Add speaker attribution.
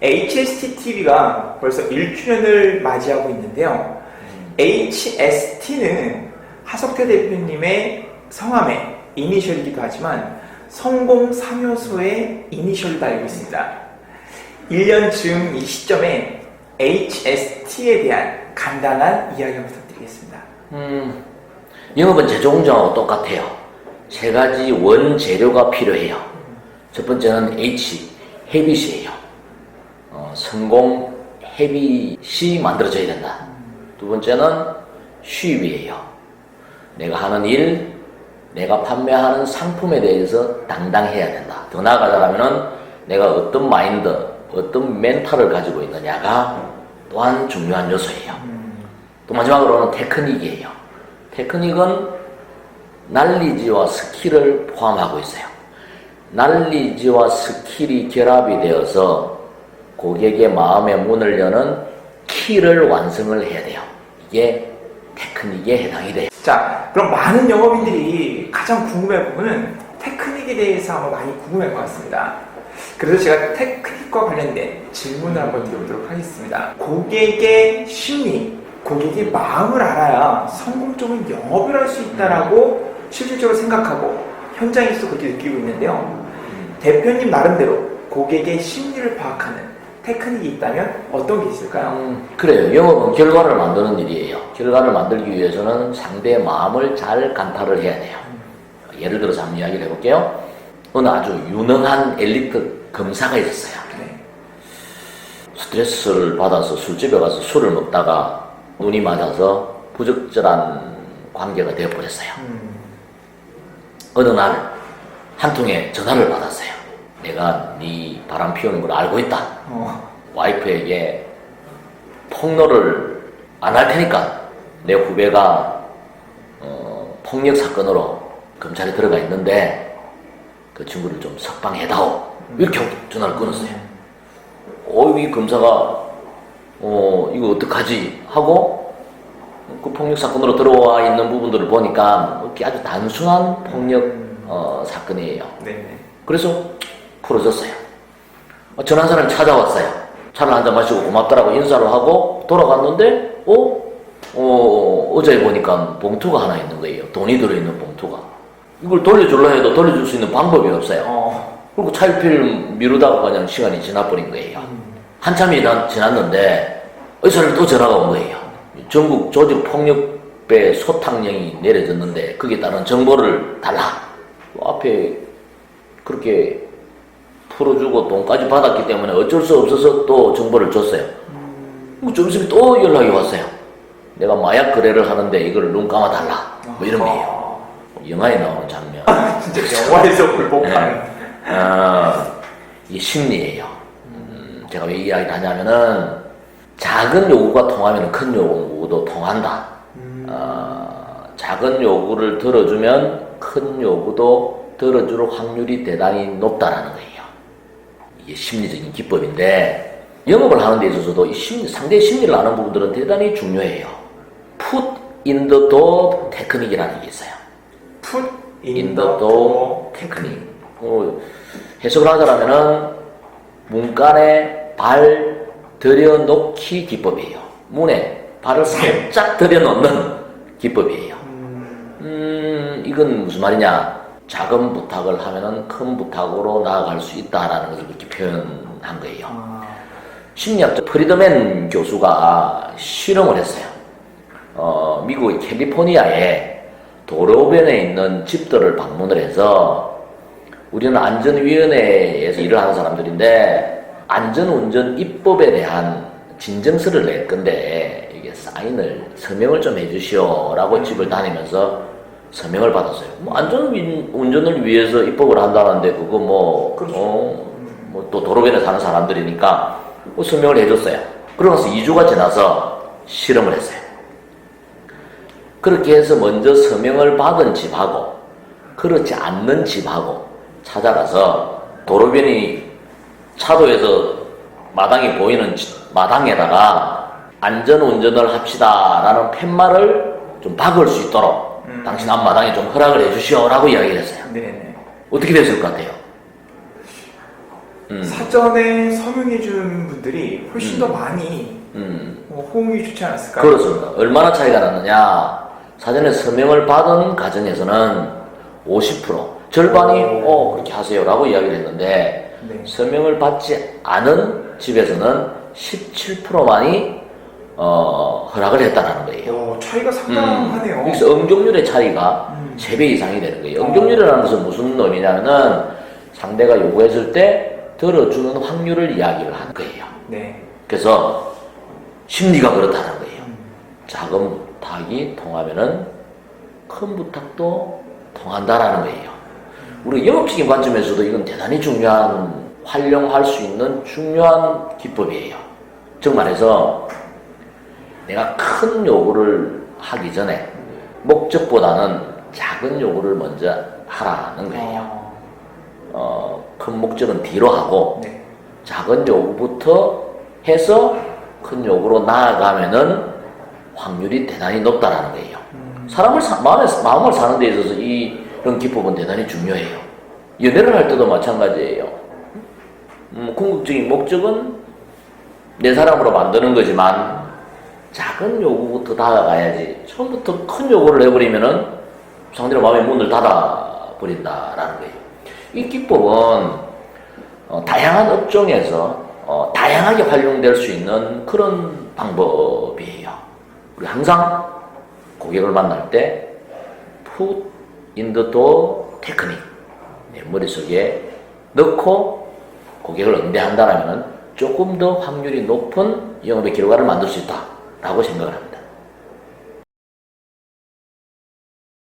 Speaker 1: HSTTV가 벌써 1주년을 맞이하고 있는데요. HST는 하석태 대표님의 성함의 이니셜이기도 하지만 성공 3요소의 이니셜도 알고 있습니다. 1년 즈음 이 시점에 HST에 대한 간단한 이야기 한번 부탁드리겠습니다.
Speaker 2: 영업은 제조공정하고 똑같아요. 세 가지 원재료가 필요해요. 첫 번째는 H, 헤빗이에요. 성공 헤빗이 만들어져야 된다. 두 번째는 수입이에요. 내가 하는 일, 내가 판매하는 상품에 대해서 당당해야 된다. 더 나아가자면 내가 어떤 마인드, 어떤 멘탈을 가지고 있느냐가 또한 중요한 요소예요. 또 마지막으로는 테크닉이에요. 테크닉은 날리지와 스킬을 포함하고 있어요. 날리지와 스킬이 결합이 되어서 고객의 마음의 문을 여는 키를 완성을 해야 돼요. 이게 테크닉에 해당이 돼요.
Speaker 1: 자, 그럼 많은 영업인들이 가장 궁금해할 부분은 테크닉에 대해서 아마 많이 궁금할 것 같습니다. 그래서 제가 테크닉과 관련된 질문을 한번 드려보도록 하겠습니다. 고객의 심리, 고객의 마음을 알아야 성공적인 영업을 할 수 있다라고 실질적으로 생각하고 현장에서 그렇게 느끼고 있는데요. 대표님 나름대로 고객의 심리를 파악하는 테크닉이 있다면 어떤 게 있을까요?
Speaker 2: 그래요. 영업은 결과를 만드는 일이에요. 결과를 만들기 위해서는 상대의 마음을 잘 간파를 해야 돼요. 예를 들어서 한번 이야기를 해볼게요. 어느 아주 유능한 엘리트 검사가 있었어요.
Speaker 1: 네.
Speaker 2: 스트레스를 받아서 술집에 가서 술을 먹다가 눈이 맞아서 부적절한 관계가 되어버렸어요. 어느 날 한 통의 전화를 받았어요. 내가 네 바람 피우는 걸 알고 있다. 와이프에게 폭로를 안 할 테니까 내 후배가 폭력 사건으로 검찰에 들어가 있는데 그 친구를 좀 석방해다오. 이렇게 전화를 끊었어요. 이 검사가 이거 어떡하지 하고 그 폭력 사건으로 들어와 있는 부분들을 보니까 아주 단순한 폭력 사건이에요.
Speaker 1: 네.
Speaker 2: 그래서 풀어졌어요. 전화한 사람이 찾아왔어요. 차를 한잔 마시고 고맙다라고 인사를 하고 돌아갔는데 어제 보니까 봉투가 하나 있는 거예요. 돈이 들어있는 봉투가. 이걸 돌려주려 해도 돌려줄 수 있는 방법이 없어요. 그리고 차일피일 미루다가 그냥 시간이 지나버린 거예요. 한참이 지났는데 의사를 또 전화가 온 거예요. 전국 조직폭력배 소탕령이 내려졌는데 거기에 따른 정보를 달라. 앞에 그렇게 풀어주고 돈까지 받았기 때문에 어쩔 수 없어서 또 정보를 줬어요. 좀 있으면 또 연락이 왔어요. 내가 마약 거래를 하는데 이걸 눈 감아달라. 뭐 이런 거예요. 영화에 나오는 장면.
Speaker 1: 진짜 영화에서 불법한.
Speaker 2: 이게 심리예요. 제가 왜 이 이야기를 하냐면은 작은 요구가 통하면 큰 요구도 통한다. 작은 요구를 들어주면 큰 요구도 들어줄 확률이 대단히 높다라는 거예요. 이게 심리적인 기법인데 영업을 하는 데 있어서도 상대의 심리를 아는 부분들은 대단히 중요해요. Put in the door 테크닉이라는 게 있어요.
Speaker 1: Put
Speaker 2: in the door 테크닉. 해석을 하자면은 문간에 발 들여놓기 기법이에요. 문에 발을 살짝 들여놓는 기법이에요. 이건 무슨 말이냐? 작은 부탁을 하면은 큰 부탁으로 나아갈 수 있다라는 것을 그렇게 표현한 거예요. 심리학자 프리드맨 교수가 실험을 했어요. 미국의 캘리포니아에 도로변에 있는 집들을 방문을 해서 우리는 안전위원회에서 일을 하는 사람들인데 안전운전 입법에 대한 진정서를 낼 건데 이게 서명을 좀 해주시오라고 집을 다니면서 서명을 받았어요. 안전운전을 위해서 입법을 한다는데 그거 또 도로변에 사는 사람들이니까 서명을 해줬어요. 그러면서 2주가 지나서 실험을 했어요. 그렇게 해서 먼저 서명을 받은 집하고 그렇지 않는 집하고 찾아가서 도로변이 차도에서 마당이 보이는 마당에다가 안전운전을 합시다라는 팻말을 좀 박을 수 있도록 당신 앞마당에 좀 허락을 해주시오라고 이야기를 했어요.
Speaker 1: 네네.
Speaker 2: 어떻게 됐을 것 같아요?
Speaker 1: 사전에 서명해 준 분들이 훨씬 더 많이 호응이 좋지 않았을까?
Speaker 2: 그렇습니다. 얼마나 차이가 났느냐. 사전에 서명을 받은 가정에서는 50%, 절반이 그렇게 하세요라고 이야기를 했는데
Speaker 1: 네.
Speaker 2: 서명을 받지 않은 집에서는 17%만이 허락을 했다는 거예요.
Speaker 1: 차이가 상당하네요.
Speaker 2: 그래서 응종률의 차이가 3배 이상이 되는 거예요. 응종률이라는 것은 무슨 의미냐면은 상대가 요구했을 때 들어주는 확률을 이야기를 하는 거예요.
Speaker 1: 네.
Speaker 2: 그래서 심리가 그렇다는 거예요. 작은 부탁이 통하면은 큰 부탁도 통한다라는 거예요. 우리 영업적인 관점에서도 이건 대단히 중요한, 활용할 수 있는 중요한 기법이에요. 즉 말해서 내가 큰 요구를 하기 전에 목적보다는 작은 요구를 먼저 하라는 거예요. 큰 목적은 뒤로 하고
Speaker 1: 네.
Speaker 2: 작은 요구부터 해서 큰 요구로 나아가면은 확률이 대단히 높다라는 거예요. 사람을 마음을 사는 데 있어서 이런 기법은 대단히 중요해요. 연애를 할 때도 마찬가지예요. 궁극적인 목적은 내 사람으로 만드는 거지만 작은 요구부터 다가가야지. 처음부터 큰 요구를 해버리면은 상대의 마음의 문을 닫아버린다라는 거예요. 이 기법은 다양한 업종에서 다양하게 활용될 수 있는 그런 방법이에요. 우리 항상 고객을 만날 때 put in the door 테크닉 내 머릿속에 넣고 고객을 응대한다면 조금 더 확률이 높은 영업의 결과를 만들 수 있다라고 생각을 합니다.